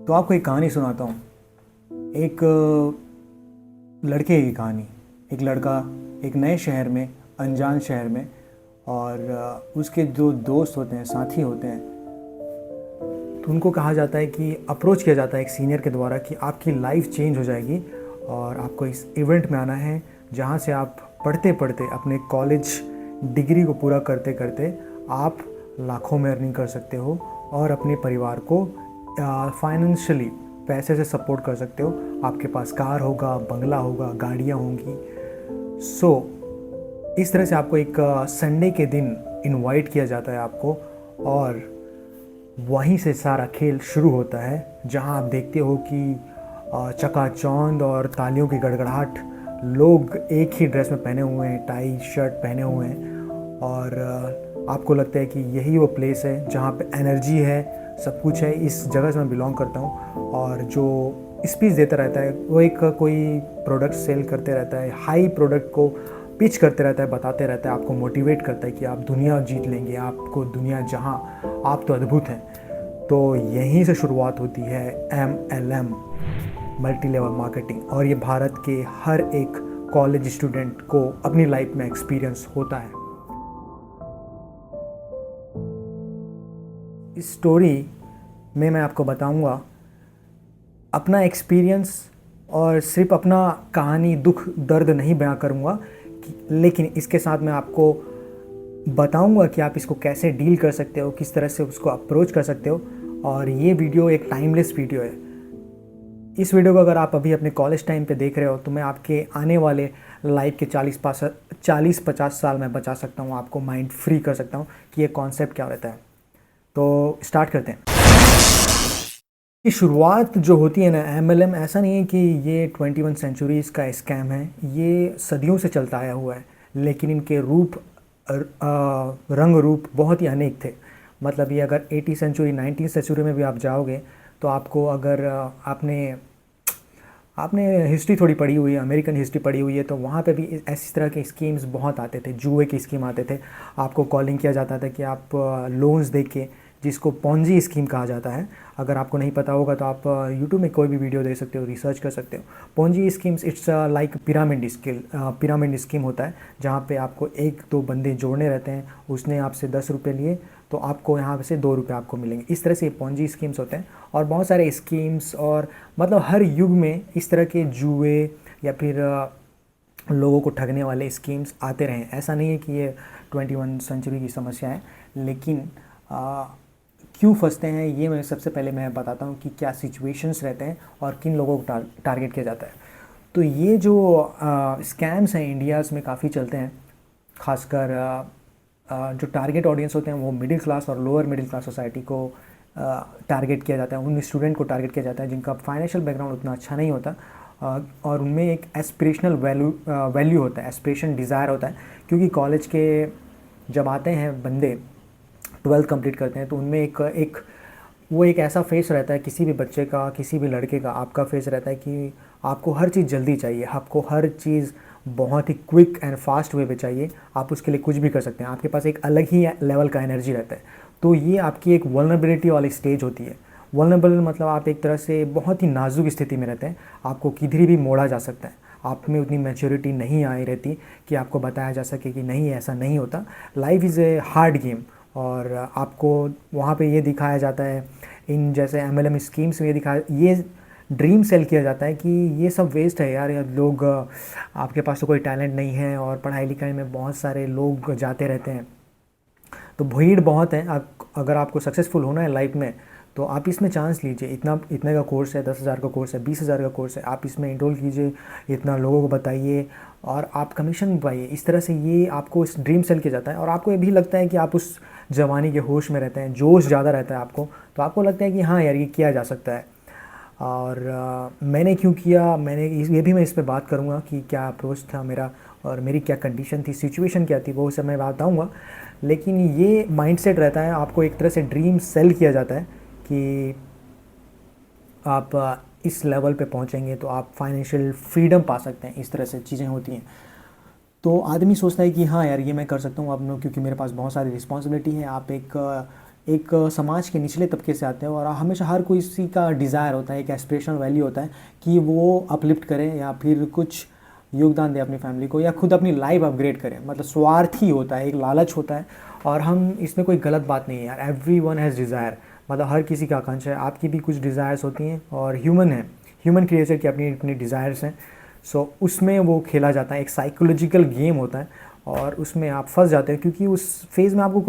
तो आपको एक कहानी सुनाता हूँ। एक लड़के की कहानी। एक लड़का एक नए शहर में, अनजान शहर में, और उसके जो दोस्त होते हैं, साथी होते हैं, तो उनको कहा जाता है कि अप्रोच किया जाता है एक सीनियर के द्वारा कि आपकी लाइफ चेंज हो जाएगी और आपको इस इवेंट में आना है जहाँ से आप पढ़ते पढ़ते अपने कॉलेज डिग्री को पूरा करते करते आप लाखों में अर्निंग कर सकते हो और अपने परिवार को फाइनेंशियली पैसे से सपोर्ट कर सकते हो। आपके पास कार होगा, बंगला होगा, गाड़ियाँ होंगी। इस तरह से आपको एक संडे के दिन इनवाइट किया जाता है आपको, और वहीं से सारा खेल शुरू होता है, जहां आप देखते हो कि चकाचौंध और तालियों की गड़गड़ाहट, लोग एक ही ड्रेस में पहने हुए हैं, टाई शर्ट पहने हुए हैं, और आपको लगता है कि यही वो प्लेस है जहां पे एनर्जी है, सब कुछ है, इस जगह से मैं बिलोंग करता हूं। और जो स्पीच देता रहता है वो एक कोई प्रोडक्ट सेल करते रहता है, हाई प्रोडक्ट को पिच करते रहता है, बताते रहता है, आपको मोटिवेट करता है कि आप दुनिया जीत लेंगे, आपको दुनिया जहां, आप तो अद्भुत हैं। तो यहीं से शुरुआत होती है MLM, मल्टी लेवल मार्केटिंग, और ये भारत के हर एक कॉलेज स्टूडेंट को अपनी लाइफ में एक्सपीरियंस होता है। इस स्टोरी में मैं आपको बताऊंगा अपना एक्सपीरियंस, और सिर्फ अपना कहानी, दुख दर्द नहीं बयां करूंगा, लेकिन इसके साथ मैं आपको बताऊंगा कि आप इसको कैसे डील कर सकते हो, किस तरह से उसको अप्रोच कर सकते हो। और ये वीडियो एक टाइमलेस वीडियो है। इस वीडियो को अगर आप अभी अपने कॉलेज टाइम पे देख रहे हो तो मैं आपके आने वाले लाइफ के 40-50 साल में बचा सकता हूँ, आपको माइंड फ्री कर सकता हूँ कि ये कॉन्सेप्ट क्या रहता है। तो स्टार्ट करते हैं। की शुरुआत जो होती है ना, MLM, ऐसा नहीं है कि ये 21 सेंचुरीज़ का स्कैम है, ये सदियों से चलता आया हुआ है, लेकिन इनके रंग रूप बहुत ही अनेक थे। मतलब ये अगर 80 सेंचुरी 19 सेंचुरी में भी आप जाओगे तो आपको, अगर आपने हिस्ट्री थोड़ी पढ़ी हुई है, अमेरिकन हिस्ट्री पढ़ी हुई है, तो वहाँ पे भी ऐसी तरह के स्कीम्स बहुत आते थे। जुए की स्कीम आते थे, आपको कॉलिंग किया जाता था कि आप लोन्स दे के, जिसको पॉन्जी स्कीम कहा जाता है। अगर आपको नहीं पता होगा तो आप यूट्यूब में कोई भी वीडियो देख सकते हो, रिसर्च कर सकते हो। Ponzi schemes it's like pyramid scheme होता है, जहाँ पे आपको एक दो बंदे जोड़ने रहते हैं। उसने आपसे 10 रुपये लिए तो आपको यहाँ से 2 रुपये आपको मिलेंगे। इस तरह से पॉन्जी स्कीम्स होते हैं, और बहुत सारे स्कीम्स, और मतलब हर युग में इस तरह के जुए या फिर लोगों को ठगने वाले स्कीम्स आते रहे। ऐसा नहीं है कि ये 21 सेंचुरी की समस्या है, लेकिन क्यों फंसते हैं ये मैं सबसे पहले मैं बताता हूँ कि क्या सिचुएशंस रहते हैं और किन लोगों को टारगेट किया जाता है। तो ये जो स्कैम्स हैं इंडियाज़ में काफ़ी चलते हैं, खासकर जो टारगेट ऑडियंस होते हैं वो मिडिल क्लास और लोअर मिडिल क्लास सोसाइटी को टारगेट किया जाता है। उन स्टूडेंट को टारगेट किया जाता है जिनका फाइनेंशियल बैकग्राउंड उतना अच्छा नहीं होता, और उनमें एक एस्पिरेशनल वैल्यू होता है, एस्पिरेशन डिज़ायर होता है। क्योंकि कॉलेज के जब आते हैं बंदे, 12th कंप्लीट करते हैं, तो उनमें एक ऐसा फेस रहता है, किसी भी बच्चे का, किसी भी लड़के का, आपका फेस रहता है कि आपको हर चीज़ जल्दी चाहिए, आपको हर चीज़ बहुत ही क्विक एंड फास्ट वे में चाहिए। आप उसके लिए कुछ भी कर सकते हैं, आपके पास एक अलग ही लेवल का एनर्जी रहता है। तो ये आपकी एक वल्नरेबिलिटी वाली स्टेज होती है। वल्नरेबल मतलब आप एक तरह से बहुत ही नाजुक स्थिति में रहते हैं, आपको किधर भी मोड़ा जा सकता है। आप में उतनी मैच्योरिटी नहीं आई रहती कि आपको बताया जा सके कि नहीं, ऐसा नहीं होता। Life is a hard game, और आपको वहाँ पे ये दिखाया जाता है, इन जैसे MLM स्कीम्स में ये ड्रीम सेल किया जाता है कि ये सब वेस्ट है यार, लोग, आपके पास तो कोई टैलेंट नहीं है, और पढ़ाई लिखाई में बहुत सारे लोग जाते रहते हैं, तो भीड़ बहुत है। अगर आपको सक्सेसफुल होना है लाइफ में तो आप इसमें चांस लीजिए। इतने का कोर्स है, 10,000 का कोर्स है, 20,000 का कोर्स है, आप इसमें इनरोल कीजिए, इतना लोगों को बताइए और आप कमीशन पाइए। इस तरह से ये आपको इस ड्रीम सेल किया जाता है, और आपको ये भी लगता है कि आप उस जवानी के होश में रहते हैं, जोश ज़्यादा रहता है आपको, तो आपको लगता है कि हाँ यार, ये किया जा सकता है। और मैंने क्यों किया, ये भी मैं इस पर बात करूँगा कि क्या अप्रोच था मेरा और मेरी क्या कंडीशन थी, सिचुएशन क्या थी, वो सब मैं बताऊँगा। लेकिन ये माइंडसेट रहता है, आपको एक तरह से ड्रीम सेल किया जाता है कि आप इस लेवल पे पहुंचेंगे तो आप फाइनेंशियल फ्रीडम पा सकते हैं। इस तरह से चीज़ें होती हैं। तो आदमी सोचता है कि हाँ यार, ये मैं कर सकता हूँ अब, क्योंकि मेरे पास बहुत सारी रिस्पॉन्सिबिलिटी है। आप एक एक समाज के निचले तबके से आते हैं और हमेशा हर कोई इसी का डिज़ायर होता है, एक एस्पिरेशनल वैल्यू होता है कि वो अपलिफ्ट करें या फिर कुछ योगदान दें अपनी फैमिली को या खुद अपनी लाइफ अपग्रेड करें। मतलब स्वार्थी होता है, एक लालच होता है और हम इसमें कोई गलत बात नहीं है यार। एवरीवन हैज़ डिज़ायर, मतलब हर किसी का आकांक्षा है, आपकी भी कुछ डिज़ायर्स होती हैं और ह्यूमन है, ह्यूमन क्रिएचर की अपनी अपनी डिज़ायर्स हैं। सो उसमें वो खेला जाता है, एक साइकोलॉजिकल गेम होता है और उसमें आप फंस जाते हैं क्योंकि उस फेज़ में आपको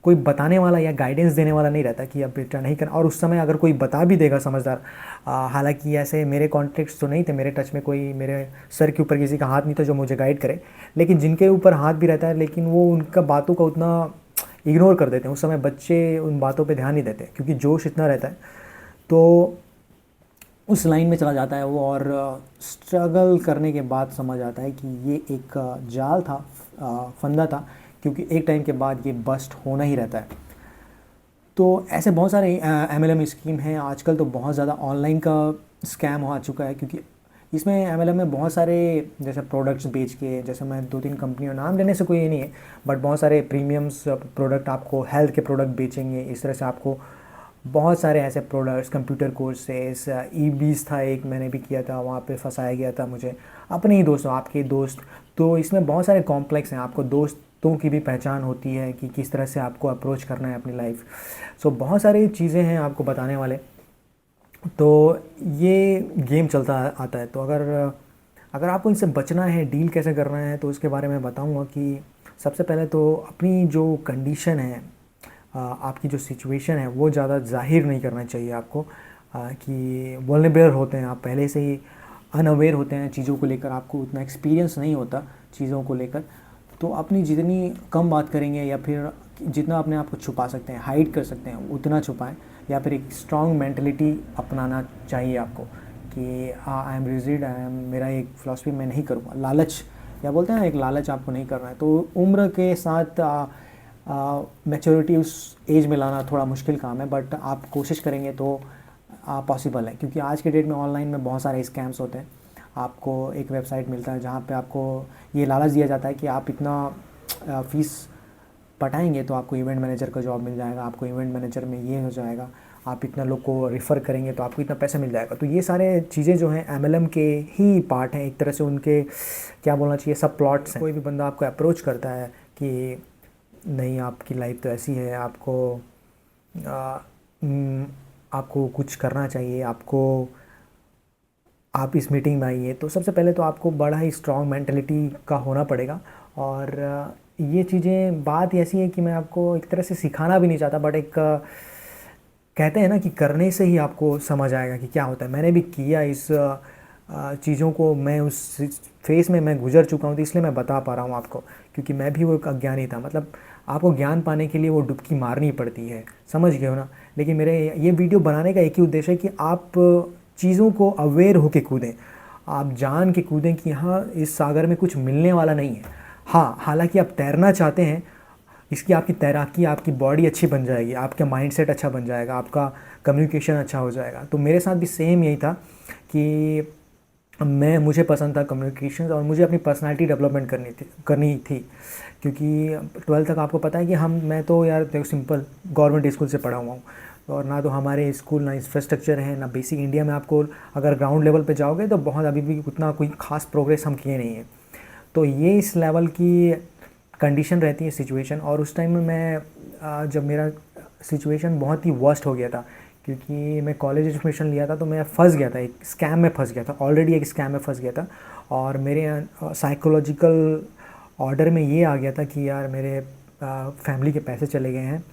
कोई बताने वाला या गाइडेंस देने वाला नहीं रहता कि अब बेटा नहीं करना। और उस समय अगर कोई बता भी देगा समझदार, हालांकि ऐसे मेरे कॉन्टेक्ट्स तो नहीं थे, मेरे टच में कोई मेरे सर के ऊपर किसी का हाथ नहीं था जो मुझे गाइड करे, लेकिन जिनके ऊपर हाथ भी रहता है लेकिन वो उनका बातों का उतना इग्नोर कर देते हैं। उस समय बच्चे उन बातों पे ध्यान नहीं देते क्योंकि जोश इतना रहता है, तो उस लाइन में चला जाता है वो और स्ट्रगल करने के बाद समझ आता है कि ये एक जाल था, फंदा था, क्योंकि एक टाइम के बाद ये बस्ट होना ही रहता है। तो ऐसे बहुत सारे MLM स्कीम हैं आजकल, तो बहुत ज़्यादा ऑनलाइन का स्कैम हो चुका है क्योंकि इसमें MLM में बहुत सारे जैसे प्रोडक्ट्स बेच के, जैसे मैं 2-3 कंपनियों नाम लेने से कोई ये नहीं है, बट बहुत सारे प्रीमियम्स प्रोडक्ट आपको, हेल्थ के प्रोडक्ट बेचेंगे। इस तरह से आपको बहुत सारे ऐसे प्रोडक्ट्स, कंप्यूटर कोर्सेस, EBs था एक, मैंने भी किया था, वहाँ पे फंसाया गया था मुझे, अपने ही दोस्तों, आपके दोस्त। तो इसमें बहुत सारे कॉम्प्लेक्स हैं, आपको दोस्तों की भी पहचान होती है कि किस तरह से आपको अप्रोच करना है अपनी लाइफ। सो बहुत सारी चीज़ें हैं आपको बताने वाले, तो ये गेम चलता आता है। तो अगर आपको इनसे बचना है, डील कैसे करना है, तो उसके बारे में बताऊंगा कि सबसे पहले तो अपनी जो कंडीशन है, आपकी जो सिचुएशन है वो ज़्यादा जाहिर नहीं करना चाहिए आपको, कि वल्नरेबल होते हैं आप, पहले से ही अनअवेयर होते हैं चीज़ों को लेकर, आपको उतना एक्सपीरियंस नहीं होता चीज़ों को लेकर। तो अपनी जितनी कम बात करेंगे या फिर जितना अपने आप को छुपा सकते हैं, हाइड कर सकते हैं, उतना छुपाएं, या फिर एक स्ट्रॉन्ग मेंटलिटी अपनाना चाहिए आपको कि आई एम रिजिड, मेरा एक फ़िलासफ़ी मैं नहीं करूँगा। लालच, या बोलते हैं एक लालच आपको नहीं करना है। तो उम्र के साथ मैच्योरिटी उस एज में लाना थोड़ा मुश्किल काम है, बट आप कोशिश करेंगे तो पॉसिबल है, क्योंकि आज के डेट में ऑनलाइन में बहुत सारे स्कैम्स होते हैं। आपको एक वेबसाइट मिलता है जहाँ पे आपको ये लालच दिया जाता है कि आप इतना फ़ीस पटाएंगे तो आपको इवेंट मैनेजर का जॉब मिल जाएगा, आपको इवेंट मैनेजर में ये हो जाएगा, आप इतना लोग को रेफ़र करेंगे तो आपको इतना पैसा मिल जाएगा। तो ये सारे चीज़ें जो हैं MLM के ही पार्ट हैं, एक तरह से उनके क्या बोलना चाहिए, सब प्लॉट्स हैं। कोई भी बंदा आपको अप्रोच करता है कि नहीं आपकी लाइफ तो ऐसी है, आपको कुछ करना चाहिए, आप इस मीटिंग में आइए, तो सबसे पहले तो आपको बड़ा ही स्ट्रॉन्ग मेंटलिटी का होना पड़ेगा। और ये चीज़ें, बात ऐसी है कि मैं आपको एक तरह से सिखाना भी नहीं चाहता, बट एक कहते हैं ना कि करने से ही आपको समझ आएगा कि क्या होता है। मैंने भी किया इस चीज़ों को, मैं उस फेज़ में मैं गुजर चुका हूँ, तो इसलिए मैं बता पा रहा हूँ आपको, क्योंकि मैं भी वो एक अज्ञानी था। मतलब आपको ज्ञान पाने के लिए वो डुबकी मारनी पड़ती है, समझ गए हो ना। लेकिन मेरे ये वीडियो बनाने का एक ही उद्देश्य है कि आप चीज़ों को अवेयर होके कूदें, आप जान के कूदें कि हाँ इस सागर में कुछ मिलने वाला नहीं है। हाँ, हालांकि आप तैरना चाहते हैं, इसकी आपकी तैराकी, आपकी बॉडी अच्छी बन जाएगी, आपका माइंडसेट अच्छा बन जाएगा, आपका कम्युनिकेशन अच्छा हो जाएगा। तो मेरे साथ भी सेम यही था कि मुझे पसंद था कम्युनिकेशन और मुझे अपनी पर्सनालिटी डेवलपमेंट करनी थी, क्योंकि 12th तक आपको पता है कि मैं तो यार देखो सिंपल गवर्नमेंट स्कूल से पढ़ा हुआ हूँ, और ना तो हमारे स्कूल ना इंफ्रास्ट्रक्चर है ना बेसिक। इंडिया में आपको अगर ग्राउंड लेवल पे जाओगे तो बहुत अभी भी उतना कोई ख़ास प्रोग्रेस हम किए नहीं है। तो ये इस लेवल की कंडीशन रहती है, सिचुएशन। और उस टाइम में मैं जब मेरा सिचुएशन बहुत ही वर्स्ट हो गया था, क्योंकि मैं कॉलेज एडमिशन लिया था, तो मैं फंस गया था, एक स्कैम में फंस गया था, ऑलरेडी एक स्कैम में फंस गया था। और मेरे साइकोलॉजिकल ऑर्डर में ये आ गया था कि यार मेरे फैमिली के पैसे चले गए हैं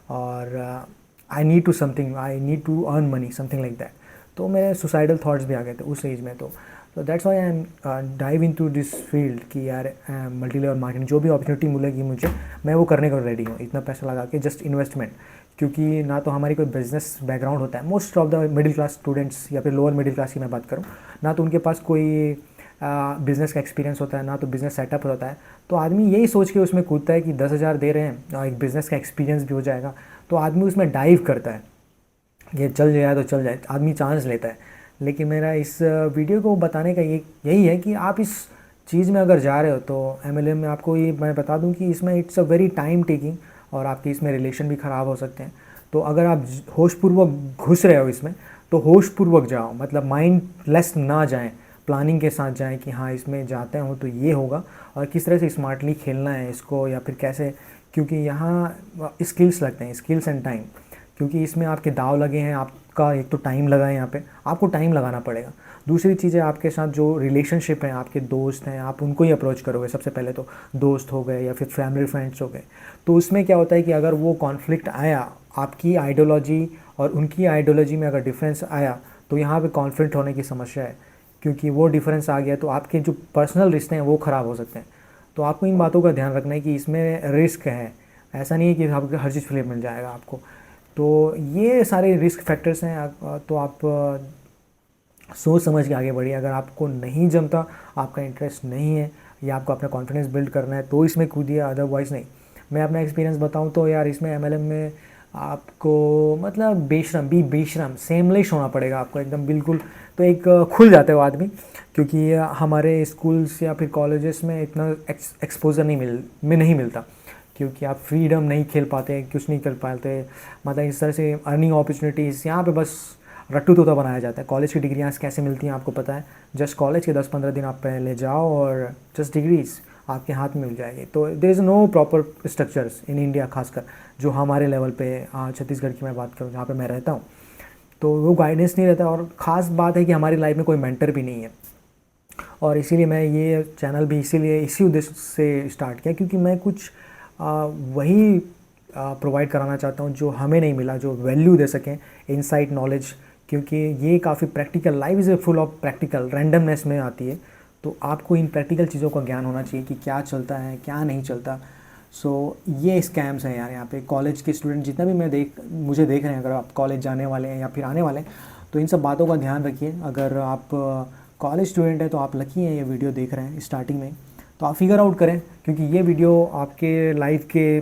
और I need to earn money, something like that. तो मेरे सुसाइडल थॉट्स भी आ गए थे उस एज में। तो that's why I am dive into this field कि यार मल्टी लेवल मार्केटिंग, जो भी अपॉर्चुनिटी मिलेगी मुझे, मैं वो करने को रेडी हूँ, इतना पैसा लगा के, जस्ट इन्वेस्टमेंट। क्योंकि ना तो हमारी कोई बिज़नेस बैकग्राउंड होता है, most of the middle class students या फिर लोअर मिडिल क्लास की मैं बात करूँ, ना तो उनके पास कोई बिज़नेस का एक्सपीरियंस होता है, ना तो बिज़नेस सेटअप होता है। तो आदमी यही सोच के उसमें कूदता है कि 10,000 दे रहे हैं और एक बिज़नेस का एक्सपीरियंस भी हो जाएगा, तो आदमी उसमें डाइव करता है, ये चल जाए तो चल जाए, आदमी चांस लेता है। लेकिन मेरा इस वीडियो को बताने का यही है कि आप इस चीज़ में अगर जा रहे हो तो MLM में आपको ये मैं बता दूं कि इसमें it's a very time taking और आपके इसमें रिलेशन भी ख़राब हो सकते हैं। तो अगर आप होशपूर्वक घुस रहे हो इसमें तो होशपूर्वक जाओ, मतलब माइंडलेस ना जाएं, प्लानिंग के साथ जाएं कि हाँ इसमें जाते हो तो ये होगा और किस तरह से स्मार्टली खेलना है इसको, या फिर कैसे, क्योंकि यहाँ स्किल्स लगते हैं, स्किल्स एंड टाइम, क्योंकि इसमें आपके दाव लगे हैं, आपका एक तो टाइम लगा है, यहाँ पे आपको टाइम लगाना पड़ेगा। दूसरी चीज़ है आपके साथ जो रिलेशनशिप हैं, आपके दोस्त हैं, आप उनको ही अप्रोच करोगे सबसे पहले, तो दोस्त हो गए या फिर फैमिली फ्रेंड्स हो गए। तो उसमें क्या होता है कि अगर वो कॉन्फ्लिक्ट आया, आपकी आइडियोलॉजी और उनकी आइडियोलॉजी में अगर डिफरेंस आया तो यहाँ पे कॉन्फ्लिक्ट होने की समस्या है, क्योंकि वो डिफरेंस आ गया तो आपके जो पर्सनल रिश्ते हैं वो ख़राब हो सकते हैं। तो आपको इन बातों का ध्यान रखना है कि इसमें रिस्क है, ऐसा नहीं है कि आपको हर चीज़ फ्री मिल जाएगा आपको। तो ये सारे रिस्क फैक्टर्स हैं, तो आप सोच समझ के आगे बढ़िए। अगर आपको नहीं जमता, आपका इंटरेस्ट नहीं है या आपको अपना कॉन्फिडेंस बिल्ड करना है तो इसमें कूदिए, अदरवाइज़ नहीं। मैं अपना एक्सपीरियंस बताऊं तो यार इसमें एमएलएम में आपको मतलब बेशरम सेमलेस होना पड़ेगा आपको एकदम बिल्कुल। तो एक खुल जाते हो आदमी, क्योंकि हमारे स्कूल्स या फिर कॉलेजेस में इतना एक्सपोजर नहीं मिलता, क्योंकि आप फ्रीडम नहीं खेल पाते, कुछ नहीं कर पाते, मतलब इस तरह से अर्निंग अपॉर्चुनिटीज़ यहाँ पे बस रट्टू तोता बनाया जाता है। कॉलेज की डिग्रियाँ कैसे मिलती हैं आपको पता है, जस्ट कॉलेज के 10-15 दिन आप पहले जाओ और जस्ट डिग्रीज आपके हाथ में मिल जाएगी। तो there is no proper structures in India, खासकर जो हमारे लेवल पे छत्तीसगढ़ की मैं बात करूँ जहाँ पे मैं रहता हूँ, तो वो गाइडेंस नहीं रहता। और ख़ास बात है कि हमारी लाइफ में कोई मेंटर भी नहीं है, और इसीलिए मैं ये चैनल भी इसी उद्देश्य से स्टार्ट किया, क्योंकि मैं कुछ वही प्रोवाइड कराना चाहता हूँ जो हमें नहीं मिला, जो वैल्यू दे सकें, इनसाइट, नॉलेज, क्योंकि ये काफ़ी practical, life is full of practical, randomness में आती है। तो आपको इन प्रैक्टिकल चीज़ों का ज्ञान होना चाहिए कि क्या चलता है क्या नहीं चलता। सो ये स्कैम्स हैं यार यहाँ पे। कॉलेज के स्टूडेंट जितना भी मुझे देख रहे हैं, अगर आप कॉलेज जाने वाले हैं या फिर आने वाले हैं, तो इन सब बातों का ध्यान रखिए। अगर आप कॉलेज स्टूडेंट हैं तो आप लकी हैं, ये वीडियो देख रहे हैं स्टार्टिंग में, तो आप फिगर आउट करें, क्योंकि ये वीडियो आपके लाइफ के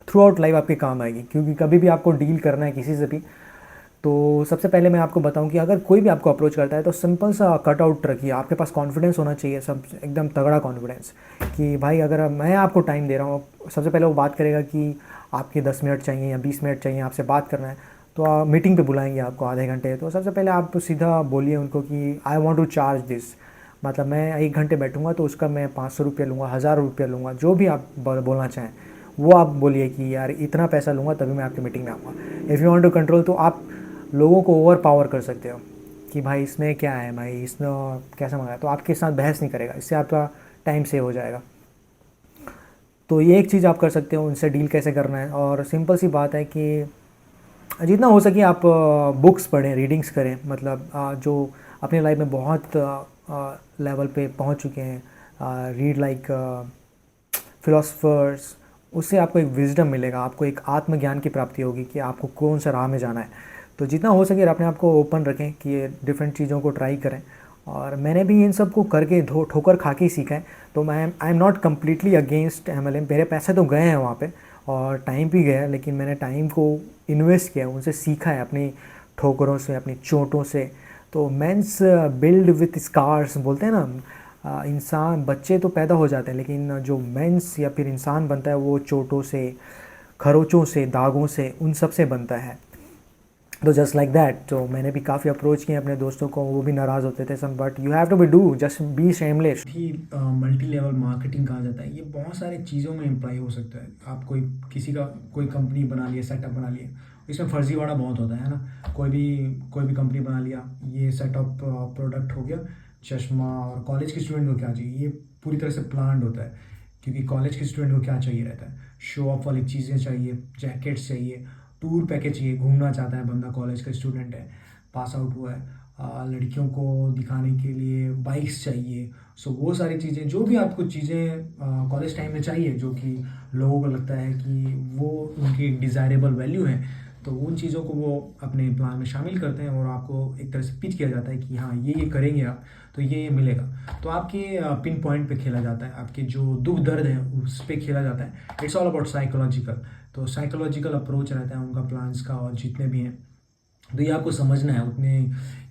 थ्रू आउट लाइफ आपके काम आएगी। क्योंकि कभी भी आपको डील करना है किसी से भी, तो सबसे पहले मैं आपको बताऊं कि अगर कोई भी आपको अप्रोच करता है तो सिंपल सा कट आउट रखिए। आपके पास कॉन्फिडेंस होना चाहिए, सब एकदम तगड़ा कॉन्फिडेंस, कि भाई अगर मैं आपको टाइम दे रहा हूँ, सबसे पहले वो बात करेगा कि आपके 10 मिनट चाहिए या 20 मिनट चाहिए, आपसे बात करना है, तो मीटिंग पे बुलाएंगे आपको आधे घंटे। तो सबसे पहले आप सीधा बोलिए उनको कि I want to charge this, मतलब मैं 1 घंटे बैठूंगा तो उसका मैं 500 रुपये लूँगा, 1000 रुपये लूँगा, जो भी आप बोलना चाहें वो आप बोलिए कि यार इतना पैसा लूँगा तभी मैं आपकी मीटिंग में आऊँगा। If you want to control, तो आप लोगों को ओवर पावर कर सकते हो कि भाई इसमें क्या है, भाई इसने कैसा मंगाया, तो आपके साथ बहस नहीं करेगा, इससे आपका टाइम सेव हो जाएगा। तो ये एक चीज़ आप कर सकते हो, उनसे डील कैसे करना है। और सिंपल सी बात है कि जितना हो सके आप बुक्स पढ़ें, रीडिंग्स करें, मतलब जो अपने लाइफ में बहुत लेवल पे पहुंच चुके हैं, रीड लाइक फिलोसफर्स, उससे आपको एक विजडम मिलेगा, आपको एक आत्मज्ञान की प्राप्ति होगी कि आपको कौन सा राह में जाना है। तो जितना हो सके अपने आप को ओपन रखें कि ये डिफरेंट चीज़ों को ट्राई करें। और मैंने भी इन सब को करके ठोकर खा के सीखा है, तो I am not completely against MLM. मेरे पैसे तो गए हैं वहाँ पे और टाइम भी गया, लेकिन मैंने टाइम को इन्वेस्ट किया, उनसे सीखा है, अपनी ठोकरों से, अपनी चोटों से। तो मेंस बिल्ड विथ स्कार्स बोलते हैं ना, इंसान, बच्चे तो पैदा हो जाते हैं, लेकिन जो मेंस या फिर इंसान बनता है वो चोटों से, खरोचों से, दागों से, उन सब से बनता है। तो जस्ट लाइक दैट, तो मैंने भी काफ़ी अप्रोच किए अपने दोस्तों को, वो भी नाराज़ होते थे सब, but you have to be do, just be shameless. ही मल्टी लेवल मार्केटिंग कहा जाता है, ये बहुत सारे चीज़ों में इम्प्लाई हो सकता है। आप किसी का कोई कंपनी बना लिया, सेटअप बना लिया, इसमें फर्जीवाड़ा बहुत होता है ना। कोई भी कंपनी बना लिया, ये सेटअप प्रोडक्ट हो गया चश्मा, और कॉलेज के स्टूडेंट को क्या चाहिए, ये पूरी तरह से प्लान्ड होता है। क्योंकि कॉलेज के स्टूडेंट को क्या चाहिए रहता है, शो ऑफ वाली चीज़ें चाहिए, जैकेट्स चाहिए, टूर पैकेज चाहिए, घूमना चाहता है बंदा, कॉलेज का स्टूडेंट है, पास आउट हुआ है, लड़कियों को दिखाने के लिए बाइक्स चाहिए। सो वो सारी चीज़ें, जो भी आपको चीज़ें कॉलेज टाइम में चाहिए, जो कि लोगों को लगता है कि वो उनकी डिज़ायरेबल वैल्यू है, तो उन चीज़ों को वो अपने प्लान में शामिल करते हैं और आपको एक तरह से पिच किया जाता है कि हाँ ये करेंगे आप तो ये मिलेगा। तो आपके पिन पॉइंट पे खेला जाता है, आपके जो दुख दर्द है उस पर खेला जाता है। It's all about psychological. तो साइकोलॉजिकल अप्रोच रहता है उनका प्लान्स का, और जितने भी हैं तो ये आपको समझना है उतने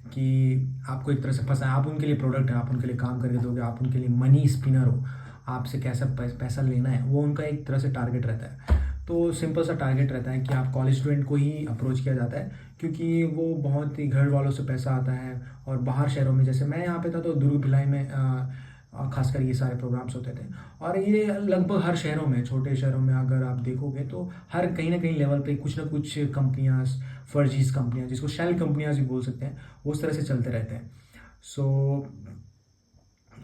कि आपको एक तरह से फंसा है। आप उनके लिए प्रोडक्ट है, आप उनके लिए काम करके दोगे, आप उनके लिए मनी स्पिनर हो, आपसे कैसा पैसा लेना है, वो उनका एक तरह से टारगेट रहता है। तो सिंपल सा टारगेट रहता है कि आप कॉलेज स्टूडेंट को ही अप्रोच किया जाता है, क्योंकि वो बहुत ही घर वालों से पैसा आता है। और बाहर शहरों में, जैसे मैं यहाँ पे था तो दुर्ग भिलाई में खासकर ये सारे प्रोग्राम्स होते थे। और ये लगभग हर शहरों में, छोटे शहरों में अगर आप देखोगे तो हर कहीं ना कहीं लेवल पे कुछ ना कुछ कंपनियाँ, फर्जीज कंपनियाँ, जिसको शेल कंपनियाँ भी बोल सकते हैं, उस तरह से चलते रहते हैं। सो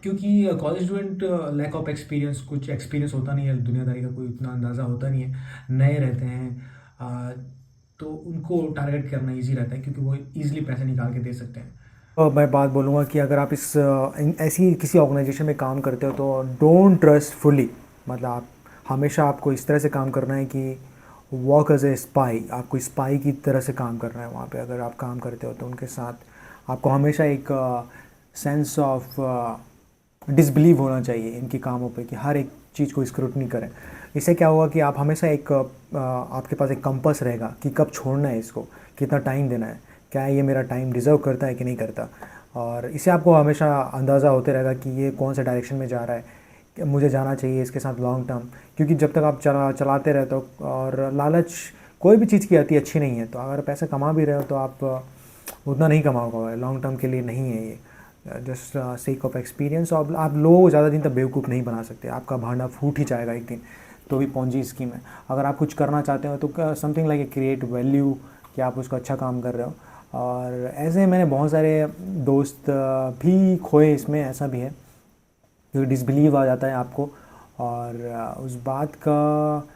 क्योंकि college student lack of experience, कुछ एक्सपीरियंस होता नहीं है दुनियादारी का, कोई इतना अंदाज़ा होता नहीं है, नए रहते हैं, तो उनको टारगेट करना इजी रहता है, क्योंकि वो इजीली पैसे निकाल के दे सकते हैं। मैं बात बोलूँगा कि अगर आप ऐसी किसी ऑर्गेनाइजेशन में काम करते हो तो डोंट ट्रस्ट फुली। मतलब आप हमेशा, आपको इस तरह से काम करना है कि वर्क एज ए स्पाई, आपको स्पाई की तरह से काम करना है वहाँ पे। अगर आप काम करते हो तो उनके साथ आपको हमेशा एक सेंस ऑफ डिसबिलीव होना चाहिए इनके कामों पे, कि हर एक चीज़ को स्क्रूटनी करें। इससे क्या होगा कि आप हमेशा आपके पास एक कंपास रहेगा कि कब छोड़ना है इसको, कितना टाइम देना है, क्या ये मेरा टाइम डिज़र्व करता है कि नहीं करता। और इससे आपको हमेशा अंदाज़ा होते रहेगा कि ये कौन सा डायरेक्शन में जा रहा है, कि मुझे जाना चाहिए इसके साथ लॉन्ग टर्म। क्योंकि जब तक आप चलाते रहते हो, और लालच कोई भी चीज़ की आती अच्छी नहीं है, तो अगर पैसा कमा भी रहे हो तो आप उतना नहीं कमाओगे, लॉन्ग टर्म के लिए नहीं है ये, जस्ट सेक ऑफ एक्सपीरियंस। और आप लोगों को ज़्यादा दिन तक बेवकूफ़ नहीं बना सकते, आपका भांडा फूट ही जाएगा एक दिन, तो भी पॉन्जी स्कीम है। अगर आप कुछ करना चाहते हो तो something like a create value, कि आप उसको अच्छा काम कर रहे हो। और ऐसे मैंने बहुत सारे दोस्त भी खोए इसमें, ऐसा भी है क्योंकि डिसबिलीव आ जाता है आपको, और उस बात का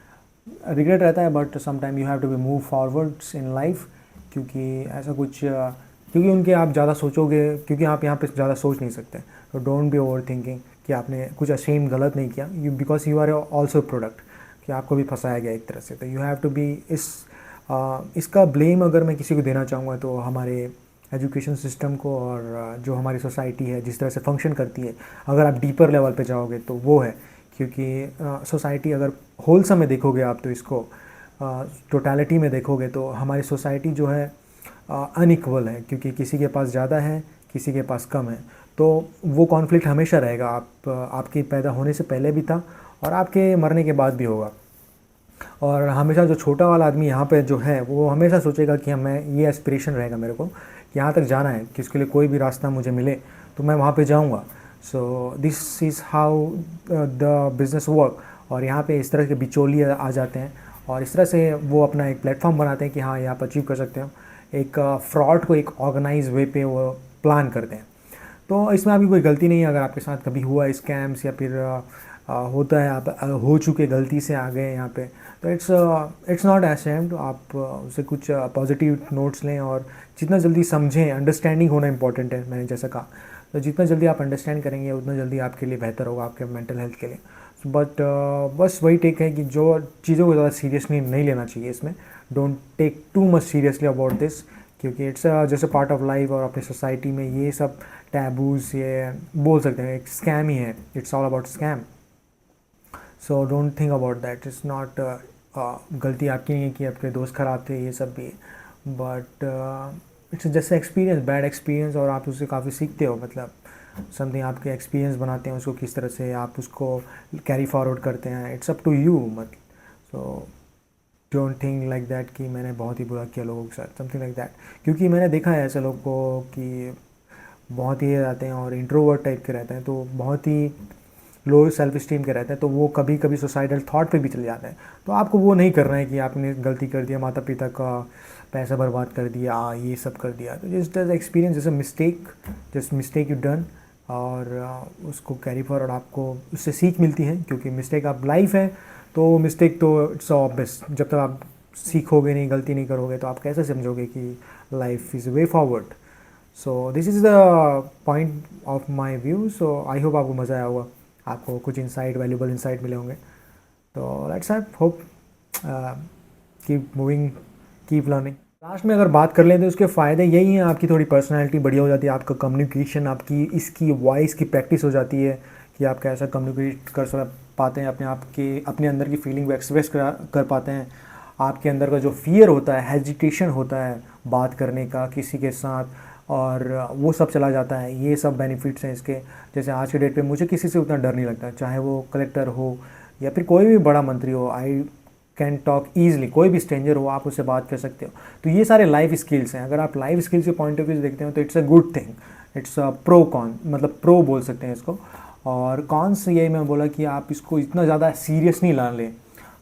रिग्रेट रहता है। But sometime you have to be move forwards in life, क्योंकि ऐसा कुछ क्योंकि उनके आप ज़्यादा सोचोगे, क्योंकि आप यहाँ पे ज़्यादा सोच नहीं सकते। तो डोंट बी ओवर थिंकिंग कि आपने कुछ असेम गलत नहीं किया, because you are also product, कि आपको भी फंसाया गया एक तरह से। तो यू हैव टू बी इसका ब्लेम अगर मैं किसी को देना चाहूँगा तो हमारे एजुकेशन सिस्टम को, और जो हमारी सोसाइटी है जिस तरह से फंक्शन करती है। अगर आप डीपर लेवल पे जाओगे तो वो है, क्योंकि सोसाइटी अगर होलसम में देखोगे आप, तो इसको टोटलिटी में देखोगे तो हमारी सोसाइटी जो है अनइक्वल है, क्योंकि किसी के पास ज़्यादा है, किसी के पास कम है। तो वो कॉन्फ्लिक्ट हमेशा रहेगा, आपके पैदा होने से पहले भी था और आपके मरने के बाद भी होगा। और हमेशा जो छोटा वाला आदमी यहाँ पे जो है, वो हमेशा सोचेगा कि मैं, ये एस्पिरेशन रहेगा मेरे को कि यहाँ तक जाना है, कि इसके लिए कोई भी रास्ता मुझे मिले तो मैं वहाँ पे जाऊँगा। सो this is how the business work. और यहाँ पे इस तरह के बिचौलिए आ जाते हैं, और इस तरह से वो अपना एक प्लेटफॉर्म बनाते हैं कि हाँ, ये आप अचीव कर सकते हो। एक फ्रॉड को एक ऑर्गेनाइज वे पे वो प्लान करते हैं। तो इसमें आपकी कोई गलती नहीं है, अगर आपके साथ कभी हुआ स्कैम्स, या फिर होता है, आप हो चुके, गलती से आ गए यहाँ पे, तो इट्स नॉट अशेम्ड। आप उससे कुछ पॉजिटिव नोट्स लें, और जितना जल्दी समझें, अंडरस्टैंडिंग होना इंपॉर्टेंट है, मैंने जैसा कहा। तो जितना जल्दी आप अंडरस्टैंड करेंगे उतना जल्दी आपके लिए बेहतर होगा, आपके मेंटल हेल्थ के लिए। बट बस वही टेक है कि जो चीज़ों को ज़्यादा सीरियसली नहीं लेना चाहिए इसमें। Don't take too much seriously about this, क्योंकि इट्स जैसे पार्ट ऑफ लाइफ। और अपनी सोसाइटी में ये सब टैबूज़, ये बोल सकते हैं एक स्कैम ही है, it's all about scam. So don't think about that, it's not, गलती आपकी नहीं है कि आपके दोस्त खराब थे, ये सब भी है। बट इट्स जैसे एक्सपीरियंस, बैड एक्सपीरियंस, और आप उससे काफ़ी सीखते हो। मतलब समथिंग आपके एक्सपीरियंस बनाते हैं उसको, किस तरह से आप उसको कैरी फॉरवर्ड करते हैं, इट्स अप टू यू। मतलब so don't think like that कि मैंने बहुत ही बुरा किया लोगों के साथ, समथिंग लाइक दैट। क्योंकि मैंने देखा है ऐसे लोग को कि बहुत ही रहते हैं और इंट्रोवर्ट टाइप के रहते हैं, तो बहुत ही लो सेल्फ स्टीम के रहते हैं, तो वो कभी कभी सुसाइडल थॉट पे भी चले जाते हैं। तो आपको वो नहीं करना है कि आपने गलती कर दिया, माता पिता का पैसा बर्बाद कर दिया, ये सब कर दिया। तो जस्ट एज एक्सपीरियंस, जैसे mistake, just mistake you done, और उसको कैरी फॉरवर्ड, आपको उससे सीख मिलती है। क्योंकि मिस्टेक आप लाइफ है, तो मिस्टेक तो इट्स ऑब्वियस, जब तक आप सीखोगे नहीं, गलती नहीं करोगे, तो आप कैसे समझोगे कि life is way forward. So this is the point of my view. So I hope आपको मज़ा आया होगा, आपको कुछ इंसाइट, वैल्यूबल इंसाइट मिले होंगे। तो let's hope keep moving, keep learning. Last में अगर बात कर लें तो उसके फ़ायदे यही हैं, आपकी थोड़ी पर्सनैलिटी बढ़िया हो जाती है, आपका कम्युनिकेशन, आपकी इसकी वॉइस की प्रैक्टिस हो जाती है कि आप कैसा कम्युनिकेट कर पाते हैं, अपने अंदर की फीलिंग को एक्सप्रेस कर पाते हैं। आपके अंदर का जो फियर होता है, हेजिटेशन होता है बात करने का किसी के साथ, और वो सब चला जाता है। ये सब बेनिफिट्स हैं इसके। जैसे आज के डेट पे मुझे किसी से उतना डर नहीं लगता, चाहे वो कलेक्टर हो या फिर कोई भी बड़ा मंत्री हो। आई कैन टॉक ईजिली, कोई भी स्ट्रेंजर हो आप उससे बात कर सकते हो। तो ये सारे लाइफ स्किल्स हैं। अगर आप लाइफ स्किल्स के पॉइंट ऑफ व्यू से देखते हो तो it's a good thing, it's a pro con, मतलब प्रो बोल सकते हैं इसको। और कॉन्स यही मैं बोला कि आप इसको इतना ज़्यादा सीरियस नहीं ला लें।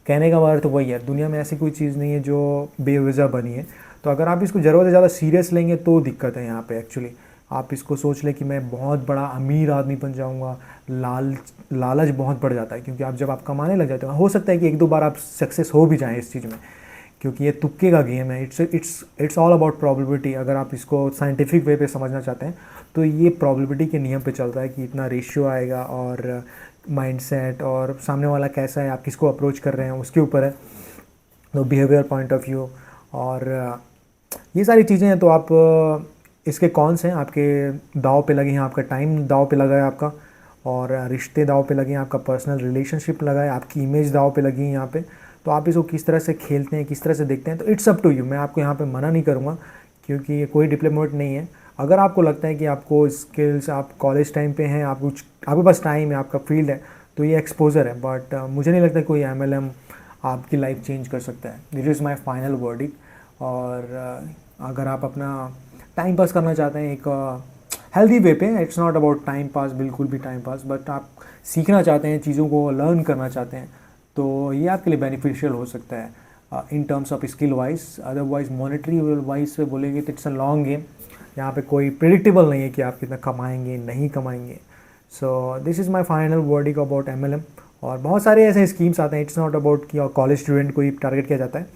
कहने का अर्थ वही है, दुनिया में ऐसी कोई चीज़ नहीं है जो बेवजह बनी है। तो अगर आप इसको ज़रूरत से ज़्यादा सीरियस लेंगे तो दिक्कत है यहाँ पे एक्चुअली। आप इसको सोच लें कि मैं बहुत बड़ा अमीर आदमी बन जाऊँगा, लालच बहुत बढ़ जाता है, क्योंकि आप जब आप कमाने लग जाते हो सकता है कि एक दो बार आप सक्सेस हो भी जाएँ इस चीज़ में, क्योंकि ये तुक्के का गेम है। It's all about probability. अगर आप इसको साइंटिफिक वे पे समझना चाहते हैं तो ये प्रॉबिलिटी के नियम पे चलता है कि इतना रेशियो आएगा, और माइंडसेट और सामने वाला कैसा है, आप किसको अप्रोच कर रहे हैं उसके ऊपर है, तो बिहेवियर पॉइंट ऑफ व्यू और ये सारी चीज़ें हैं। तो आप इसके कौन्स हैं, आपके दाव पे लगे हैं, आपका टाइम दाव पे लगा है आपका, और रिश्ते दाव पे लगे हैं, आपका पर्सनल रिलेशनशिप लगा है, आपकी इमेज दाव पे लगी है यहाँ पे। तो आप इसको किस तरह से खेलते हैं, किस तरह से देखते हैं, तो इट्स अप टू यू। मैं आपको यहाँ पे मना नहीं करूँगा, क्योंकि ये कोई डिप्लोमेट नहीं है। अगर आपको लगता है कि आपको स्किल्स, आप कॉलेज टाइम पे हैं, आप कुछ आपके पास टाइम है, आपका फील्ड है, तो ये एक्सपोजर है। बट मुझे नहीं लगता कोई MLM आपकी लाइफ चेंज कर सकता है। This is my final verdict. और अगर आप अपना टाइम पास करना चाहते हैं एक हेल्दी वे पे, it's not about time pass, बिल्कुल भी टाइम पास, बट आप सीखना चाहते हैं, चीज़ों को लर्न करना चाहते हैं, तो ये आपके लिए बेनिफिशियल हो सकता है in terms of skill wise. Otherwise monetary wise से बोलेंगे तो इट्स अ लॉन्ग गेम। यहाँ पे कोई प्रिडिक्टेबल नहीं है कि आप कितना कमाएंगे नहीं कमाएंगे। सो this is my final verdict about MLM। और बहुत सारे ऐसे स्कीम्स आते हैं, इट्स नॉट अबाउट कि कॉलेज स्टूडेंट को ही टारगेट किया जाता है,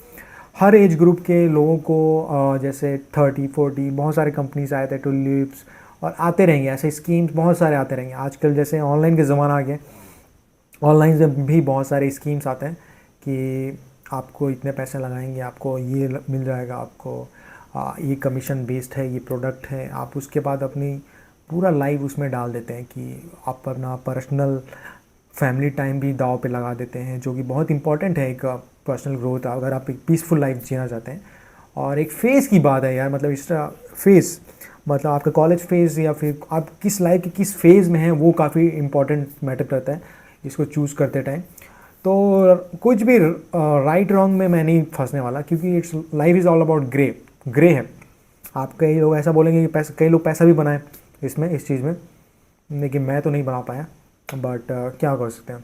हर एज ग्रुप के लोगों को जैसे 30-40 बहुत सारे कंपनीज आए थे, टुलिप्स, और आते रहेंगे ऐसे स्कीम्स, बहुत सारे आते रहेंगे। आजकल जैसे ऑनलाइन के ज़माना आ गया, ऑनलाइन से भी बहुत सारे स्कीम्स आते हैं कि आपको इतने पैसे लगाएंगे आपको ये मिल जाएगा, आपको ये कमीशन बेस्ड है, ये प्रोडक्ट है। आप उसके बाद अपनी पूरा लाइफ उसमें डाल देते हैं कि आप अपना पर्सनल फैमिली टाइम भी दाव पे लगा देते हैं, जो कि बहुत इंपॉर्टेंट है एक पर्सनल ग्रोथ, अगर आप एक पीसफुल लाइफ जीना चाहते हैं। और एक फ़ेज़ की बात है यार, मतलब इस फेज़, मतलब आपका कॉलेज फेज़ या फिर आप किस लाइफ के किस फेज़ में हैं, वो काफ़ी इंपॉर्टेंट मैटर करता है इसको चूज़ करते टाइम। तो कुछ भी राइट रॉन्ग में मैं नहीं फंसने वाला, क्योंकि it's life is all about grey है। आप कई लोग ऐसा बोलेंगे कि पैसा, कई लोग पैसा भी बनाए इसमें, इस चीज़ में, लेकिन मैं तो नहीं बना पाया, बट क्या कर सकते हैं।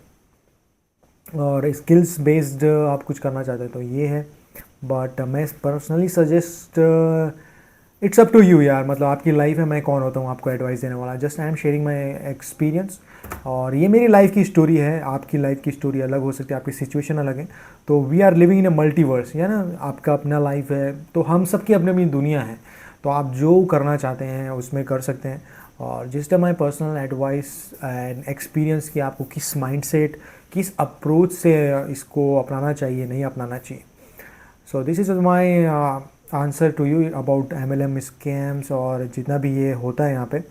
और स्किल्स बेस्ड आप कुछ करना चाहते हैं तो ये है, बट मैं personally suggest, it's up to you यार, मतलब आपकी लाइफ है, मैं कौन होता हूँ आपको एडवाइस देने वाला। Just I am sharing my experience, और ये मेरी लाइफ की स्टोरी है। आपकी लाइफ की स्टोरी अलग हो सकती है, आपकी सिचुएशन अलग है। तो we are living in a multiverse, है ना, आपका अपना लाइफ है, तो हम सबकी अपनी अपनी दुनिया है। तो आप जो करना चाहते हैं उसमें कर सकते हैं। और जिस time my personal advice and experience कि आपको किस माइंडसेट, किस अप्रोच से इसको अपनाना चाहिए, नहीं अपनाना चाहिए। So this is my answer to you about MLM scams और जितना भी ये होता है यहाँ पे।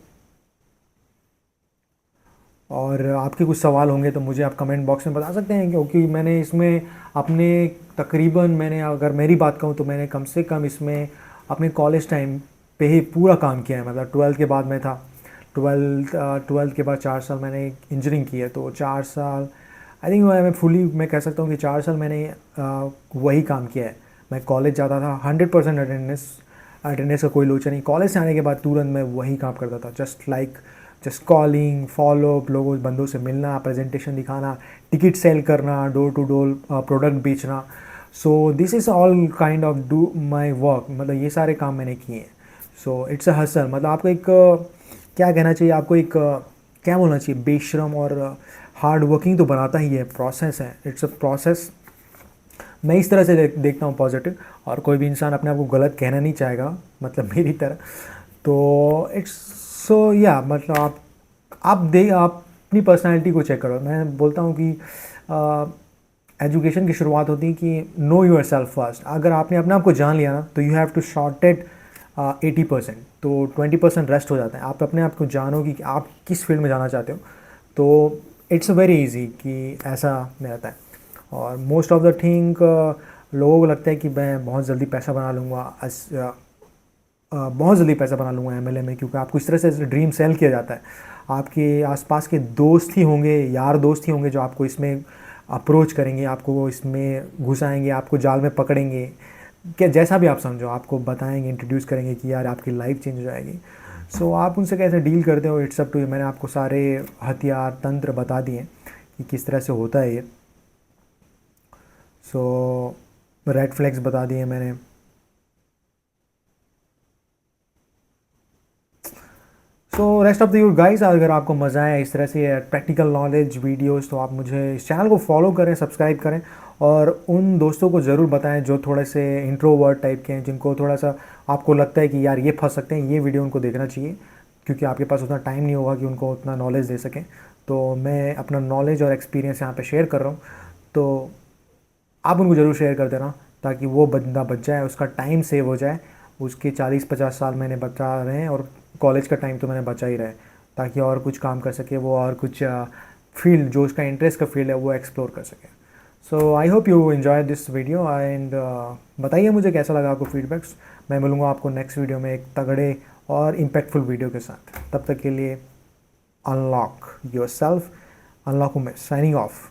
और आपके कुछ सवाल होंगे तो मुझे आप कमेंट बॉक्स में बता सकते हैं, क्योंकि मैंने इसमें अपने तकरीबन, मैंने अगर मेरी बात कहूँ तो मैंने कम से कम इसमें अपने कॉलेज टाइम पे ही पूरा काम किया है। मतलब 12th के बाद मैं था, 12th के बाद 4 साल मैंने इंजीनियरिंग की है, तो 4 साल आई थिंक मैं कह सकता हूँ कि 4 साल मैंने वही काम किया है। मैं कॉलेज जाता था, 100% अटेंडेंस का कोई लोचा नहीं। कॉलेज से आने के बाद तुरंत मैं वही काम करता था, जस्ट कॉलिंग, फॉलोअप, लोगों बंदों से मिलना, प्रेजेंटेशन दिखाना, टिकट सेल करना, डोर टू डोर प्रोडक्ट बेचना। सो this is all kind of do my work, मतलब ये सारे काम मैंने किए हैं। सो इट्स अ हसल, मतलब आपको एक क्या कहना चाहिए, आपको एक क्या बोलना चाहिए, बेशरम और हार्ड वर्किंग तो बनाता ही है, प्रोसेस है, इट्स अ प्रोसेस। मैं इस तरह से देखता हूँ पॉजिटिव, और कोई भी इंसान अपने आप को गलत कहना नहीं चाहेगा, मतलब मेरी तरह। तो इट्स सो या मतलब आप अपनी पर्सनालिटी को चेक करो। मैं बोलता हूँ कि एजुकेशन की शुरुआत होती है कि नो योर सेल्फ फर्स्ट। अगर आपने अपने आप को जान लिया ना, तो यू हैव टू शॉर्टेड 80%, तो 20% रेस्ट हो जाता है। आप अपने आप को जानो कि आप किस फील्ड में जाना चाहते हो, तो इट्स वेरी इजी कि ऐसा में रहता है। और मोस्ट ऑफ द थिंग लोगों को लगता है कि मैं बहुत जल्दी पैसा बना लूँगा, बहुत जल्दी पैसा बना लूँगा MLM में, क्योंकि आपको इस तरह से ड्रीम सेल किया जाता है। आपके आसपास के दोस्त ही होंगे, यार दोस्त ही होंगे जो आपको इसमें अप्रोच करेंगे, आपको इसमें घुसाएंगे, आपको जाल में पकड़ेंगे, क्या जैसा भी आप समझो, आपको बताएंगे, इंट्रोड्यूस करेंगे कि यार आपकी लाइफ चेंज हो जाएगी। सो आप उनसे कैसे डील करते हो, इट्स अप टू यू। मैंने आपको सारे हथियार तंत्र बता दिए कि किस तरह से होता है ये। सो रेड फ्लैग्स बता दिए मैंने। So rest of the your guys, अगर आपको मज़ा आया इस तरह से प्रैक्टिकल नॉलेज वीडियोस, तो आप मुझे इस चैनल को फॉलो करें, सब्सक्राइब करें, और उन दोस्तों को ज़रूर बताएं जो थोड़े से इंट्रोवर्ट टाइप के हैं, जिनको थोड़ा सा आपको लगता है कि यार ये फंस सकते हैं, ये वीडियो उनको देखना चाहिए, क्योंकि आपके पास उतना टाइम नहीं होगा कि उनको उतना नॉलेज दे सकें। तो मैं अपना नॉलेज और एक्सपीरियंस यहाँ पे शेयर कर रहा हूँ, तो आप उनको ज़रूर शेयर कर देना, ताकि वो बंदा बच जाए, उसका टाइम सेव हो जाए। उसके 40-50 साल मैंने बचा रहे हैं, और कॉलेज का टाइम तो मैंने बचा ही रहा है, ताकि और कुछ काम कर सके वो, और कुछ फील्ड जो उसका इंटरेस्ट का फील्ड है वो एक्सप्लोर कर सके। So I hope you enjoy this video, and बताइए मुझे कैसा लगा आपको फीडबैक्स। मैं मिलूँगा आपको नेक्स्ट वीडियो में एक तगड़े और इम्पैक्टफुल वीडियो के साथ। तब तक के लिए unlock your self, unlock Umesh, signing off.